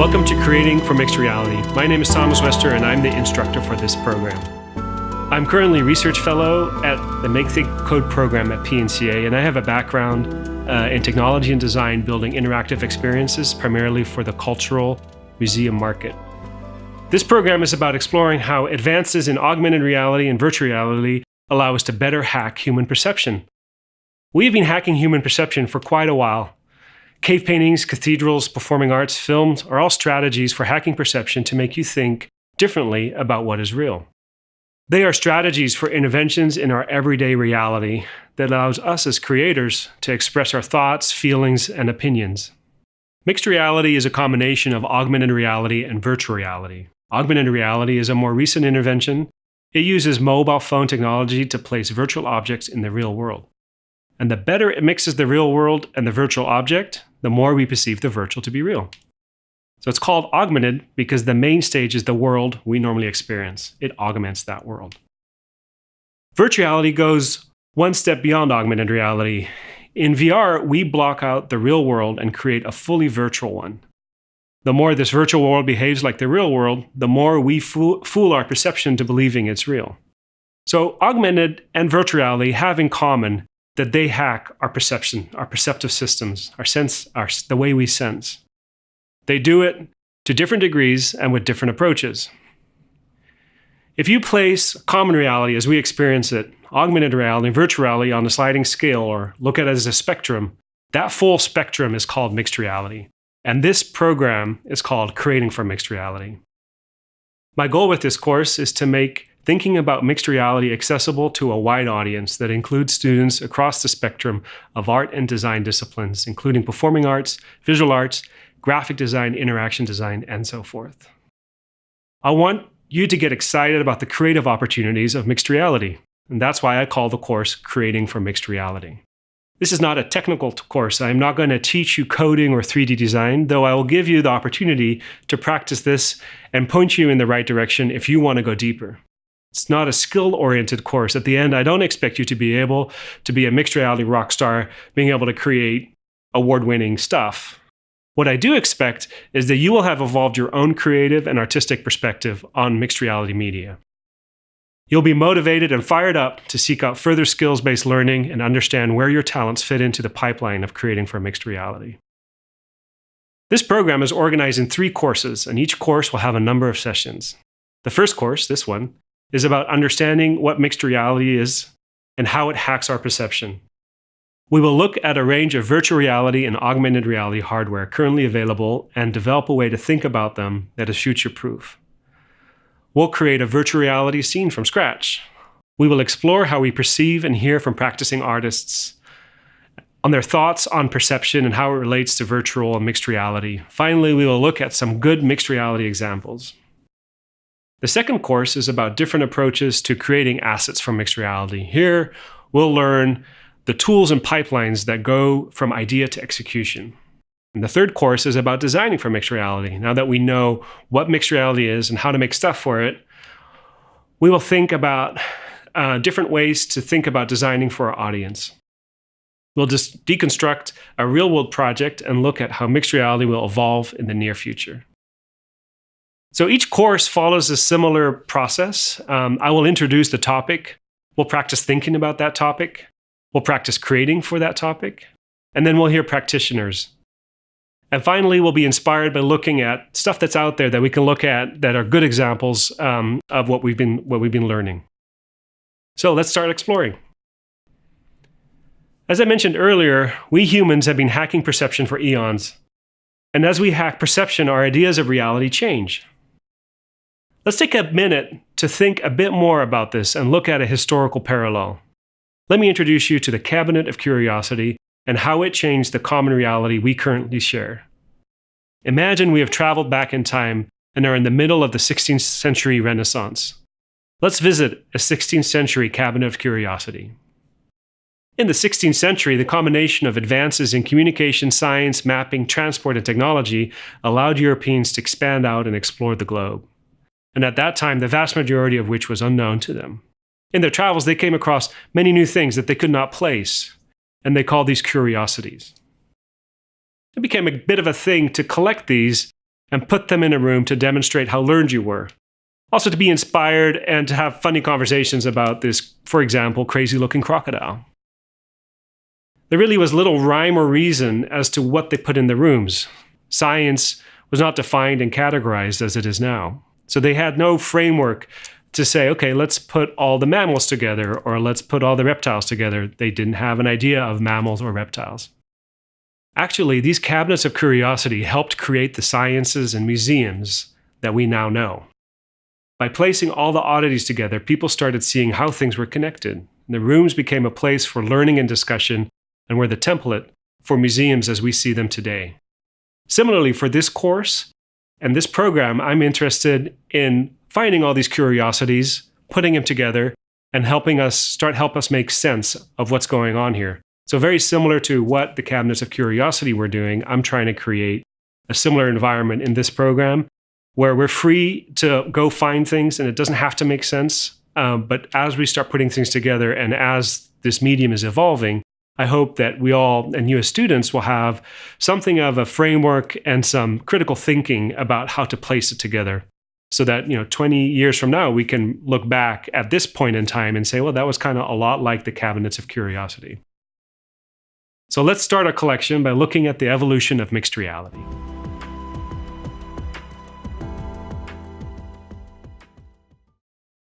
Welcome to Creating for Mixed Reality. My name is Thomas Wester, and I'm the instructor for this program. I'm currently Research Fellow at the Make Think Code program at PNCA, and I have a background in technology and design building interactive experiences, primarily for the cultural museum market. This program is about exploring how advances in augmented reality and virtual reality allow us to better hack human perception. We've been hacking human perception for quite a while. Cave paintings, cathedrals, performing arts, films are all strategies for hacking perception to make you think differently about what is real. They are strategies for interventions in our everyday reality that allows us as creators to express our thoughts, feelings, and opinions. Mixed reality is a combination of augmented reality and virtual reality. Augmented reality is a more recent intervention. It uses mobile phone technology to place virtual objects in the real world. And the better it mixes the real world and the virtual object, the more we perceive the virtual to be real. So it's called augmented because the main stage is the world we normally experience. It augments that world. Virtual reality goes one step beyond augmented reality. In VR, we block out the real world and create a fully virtual one. The more this virtual world behaves like the real world, the more we fool our perception to believing it's real. So augmented and virtual reality have in common that they hack our perception, our perceptive systems, the way we sense. They do it to different degrees and with different approaches. If you place common reality as we experience it, augmented reality and virtual reality on a sliding scale, or look at it as a spectrum, that full spectrum is called mixed reality. And this program is called Creating for Mixed Reality. My goal with this course is to make thinking about mixed reality accessible to a wide audience that includes students across the spectrum of art and design disciplines, including performing arts, visual arts, graphic design, interaction design, and so forth. I want you to get excited about the creative opportunities of mixed reality, and that's why I call the course Creating for Mixed Reality. This is not a technical course. I'm not going to teach you coding or 3D design, though I will give you the opportunity to practice this and point you in the right direction if you want to go deeper. It's not a skill-oriented course. At the end, I don't expect you to be able to be a mixed reality rock star, being able to create award-winning stuff. What I do expect is that you will have evolved your own creative and artistic perspective on mixed reality media. You'll be motivated and fired up to seek out further skills-based learning and understand where your talents fit into the pipeline of creating for mixed reality. This program is organized in 3 courses, and each course will have a number of sessions. The first course, this one, is about understanding what mixed reality is and how it hacks our perception. We will look at a range of virtual reality and augmented reality hardware currently available and develop a way to think about them that is future-proof. We'll create a virtual reality scene from scratch. We will explore how we perceive and hear from practicing artists on their thoughts on perception and how it relates to virtual and mixed reality. Finally, we will look at some good mixed reality examples. The second course is about different approaches to creating assets from mixed reality. Here, we'll learn the tools and pipelines that go from idea to execution. And the third course is about designing for mixed reality. Now that we know what mixed reality is and how to make stuff for it, we will think about different ways to think about designing for our audience. We'll just deconstruct a real-world project and look at how mixed reality will evolve in the near future. So each course follows a similar process. I will introduce the topic. We'll practice thinking about that topic. We'll practice creating for that topic. And then we'll hear practitioners. And finally, we'll be inspired by looking at stuff that's out there that we can look at that are good examples of what we've been learning. So let's start exploring. As I mentioned earlier, we humans have been hacking perception for eons. And as we hack perception, our ideas of reality change. Let's take a minute to think a bit more about this and look at a historical parallel. Let me introduce you to the Cabinet of Curiosity and how it changed the common reality we currently share. Imagine we have traveled back in time and are in the middle of the 16th century Renaissance. Let's visit a 16th century Cabinet of Curiosity. In the 16th century, the combination of advances in communication, science, mapping, transport, and technology allowed Europeans to expand out and explore the globe. And at that time, the vast majority of which was unknown to them. In their travels, they came across many new things that they could not place, and they called these curiosities. It became a bit of a thing to collect these and put them in a room to demonstrate how learned you were. Also to be inspired and to have funny conversations about this, for example, crazy-looking crocodile. There really was little rhyme or reason as to what they put in the rooms. Science was not defined and categorized as it is now. So they had no framework to say, okay, let's put all the mammals together or let's put all the reptiles together. They didn't have an idea of mammals or reptiles. Actually, these cabinets of curiosity helped create the sciences and museums that we now know. By placing all the oddities together, people started seeing how things were connected. The rooms became a place for learning and discussion and were the template for museums as we see them today. Similarly, for this course and this program, I'm interested in finding all these curiosities, putting them together, and help us make sense of what's going on here. So very similar to what the Cabinets of Curiosity were doing, I'm trying to create a similar environment in this program where we're free to go find things and it doesn't have to make sense. But as we start putting things together and as this medium is evolving, I hope that we all, and you as students, will have something of a framework and some critical thinking about how to place it together. So that 20 years from now, we can look back at this point in time and say, well, that was kind of a lot like the Cabinets of Curiosity. So let's start our collection by looking at the evolution of mixed reality.